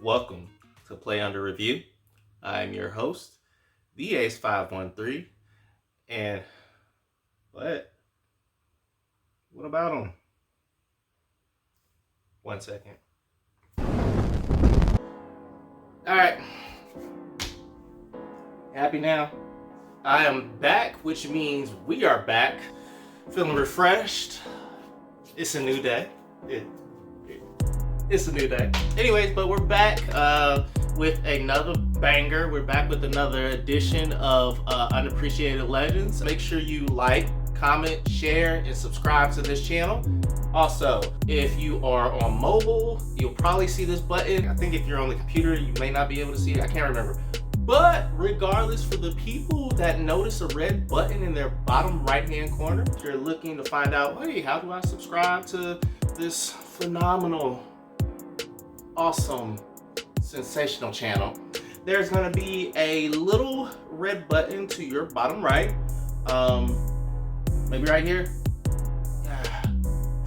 Welcome to Play Under Review. I'm your host, the Ace513. And what about him? 1 second. Alright. Happy now? I am back, which means we are back. Feeling refreshed. It's a new day. It's a new day. Anyways, but we're back with another banger. We're back with another edition of Underappreciated Legends. Make sure you like, comment, share, and subscribe to this channel. Also, if you are on mobile, you'll probably see this button. I think if you're on the computer, you may not be able to see it. I can't remember. But regardless, for the people that notice a red button in their bottom right-hand corner, if you're looking to find out, hey, how do I subscribe to this phenomenal, awesome, sensational channel, there's going to be a little red button to your bottom right. Maybe right here.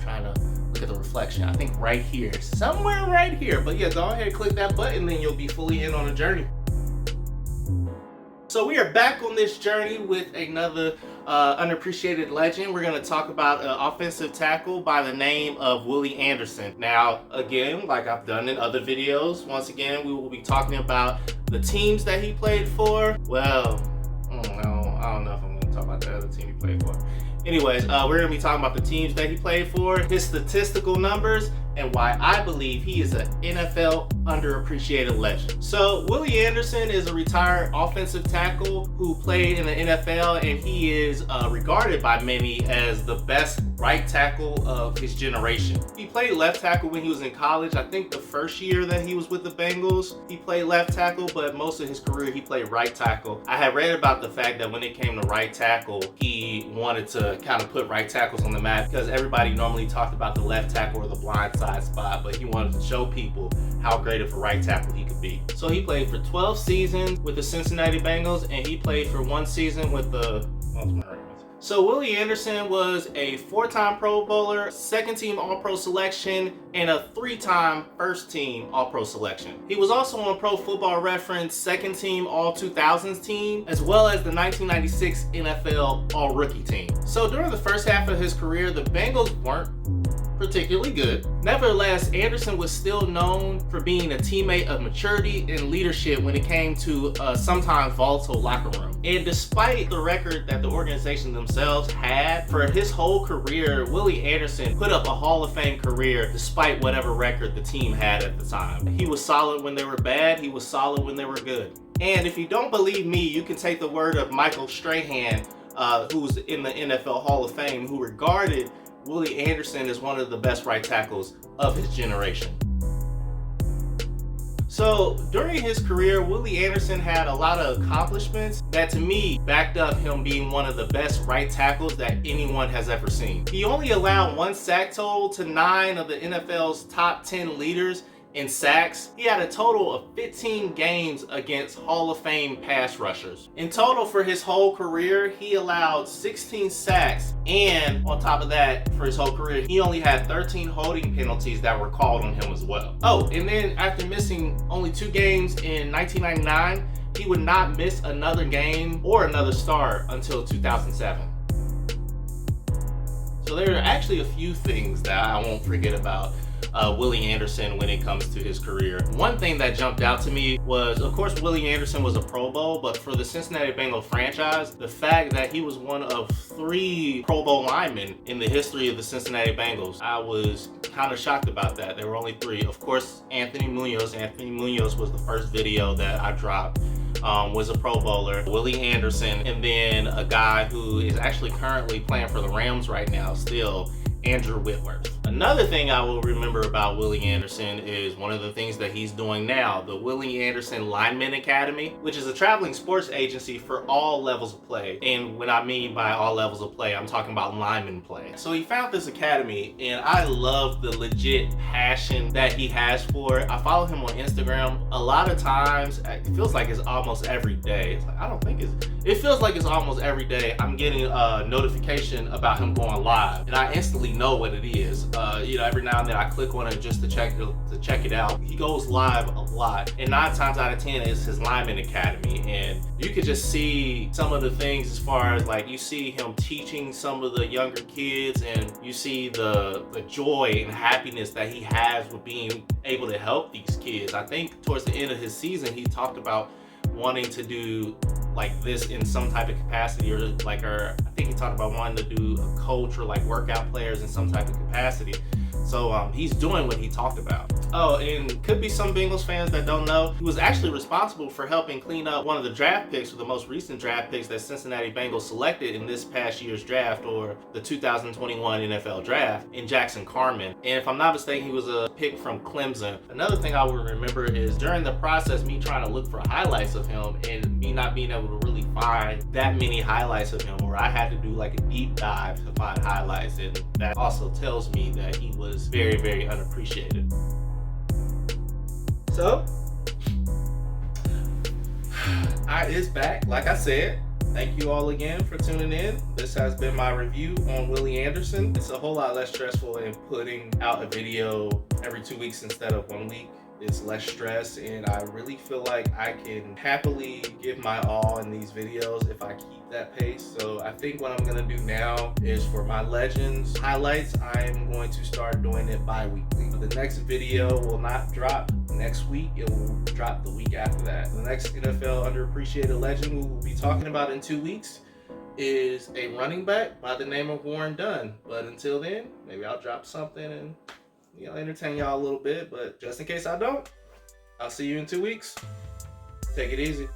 Trying to look at the reflection. I think right here, somewhere right here. But yeah, go ahead and click that button, then you'll be fully in on the journey. So we are back on this journey with another underappreciated legend. We're going to talk about an offensive tackle by the name of Willie Anderson. Now, again, like I've done in other videos, once again, we will be talking about the teams that he played for. Well, I don't know if I'm going to talk about the other team he played for. Anyways, we're going to be talking about the teams that he played for, his statistical numbers, and why I believe he is an NFL underappreciated legend. So Willie Anderson is a retired offensive tackle who played in the NFL, and he is regarded by many as the best right tackle of his generation. He played left tackle when he was in college. I think the first year that he was with the Bengals, he played left tackle, but most of his career he played right tackle. I had read about the fact that when it came to right tackle, he wanted to kind of put right tackles on the map because everybody normally talked about the left tackle or the blind side spot, but he wanted to show people how great of a right tackle he could be. So he played for 12 seasons with the Cincinnati Bengals, and he played for 1 season with the So Willie Anderson was a 4-time Pro Bowler, 2nd-team All-Pro selection, and a 3-time first-team All-Pro selection. He was also on Pro Football Reference 2nd-team All-2000s team, as well as the 1996 NFL All-Rookie team. So during the first half of his career, the Bengals weren't particularly good. Nevertheless, Anderson was still known for being a teammate of maturity and leadership when it came to sometimes volatile locker room. And despite the record that the organization themselves had, for his whole career, Willie Anderson put up a Hall of Fame career despite whatever record the team had at the time. He was solid when they were bad, he was solid when they were good. And if you don't believe me, you can take the word of Michael Strahan, who's in the NFL Hall of Fame, who regarded Willie Anderson is one of the best right tackles of his generation. So during his career, Willie Anderson had a lot of accomplishments that to me backed up him being one of the best right tackles that anyone has ever seen. He only allowed 1 sack total to 9 of the NFL's top 10 leaders in sacks. He had a total of 15 games against Hall of Fame pass rushers. In total for his whole career, he allowed 16 sacks, and on top of that, for his whole career, he only had 13 holding penalties that were called on him as well. Oh, and then after missing only 2 games in 1999, he would not miss another game or another start until 2007. So there are actually a few things that I won't forget about Willie Anderson when it comes to his career. One thing that jumped out to me was, of course, Willie Anderson was a Pro Bowl, but for the Cincinnati Bengals franchise, the fact that he was one of 3 Pro Bowl linemen in the history of the Cincinnati Bengals. I was kind of shocked about that. There were only 3. Of course, Anthony Munoz was the first video that I dropped. Was a Pro Bowler, Willie Anderson, and then a guy who is actually currently playing for the Rams right now still, Andrew Whitworth. Another thing I will remember about Willie Anderson is one of the things that he's doing now, the Willie Anderson Lineman Academy, which is a traveling sports agency for all levels of play. And when I mean by all levels of play, I'm talking about lineman play. So he found this academy, and I love the legit passion that he has for it. I follow him on Instagram. A lot of times, it feels like it's almost every day. It's like, it feels like it's almost every day I'm getting a notification about him going live, and I instantly know what it is. Every now and then I click on it just to check it out. He goes live a lot, and 9 times out of 10 is his lineman academy, and you could just see some of the things as far as like you see him teaching some of the younger kids, and you see the joy and happiness that he has with being able to help these kids. I think towards the end of his season he talked about wanting to do like this in some type of capacity, or I think he talked about wanting to do a coach or like workout players in some type of capacity. So he's doing what he talked about. Oh, and could be some Bengals fans that don't know, he was actually responsible for helping clean up one of the draft picks, or the most recent draft picks that Cincinnati Bengals selected in this past year's draft, or the 2021 NFL draft, in Jackson Carman. And if I'm not mistaken, he was a pick from Clemson. Another thing I will remember is during the process, me trying to look for highlights of him and me not being able to really find that many highlights of him, or I had to do like a deep dive to find highlights, and that also tells me that he was very, very unappreciated. So, is back. Like I said, thank you all again for tuning in. This has been my review on Willie Anderson. It's a whole lot less stressful in putting out a video every 2 weeks instead of 1 week. It's less stress, and I really feel like I can happily give my all in these videos if I keep that pace. So I think what I'm gonna do now is, for my Legends highlights, I'm going to start doing it bi-weekly. The next video will not drop next week, it will drop the week after that. The next NFL underappreciated legend we will be talking about in 2 weeks is a running back by the name of Warren Dunn. But until then, maybe I'll drop something and entertain y'all a little bit. But just in case I don't, I'll see you in 2 weeks. Take it easy.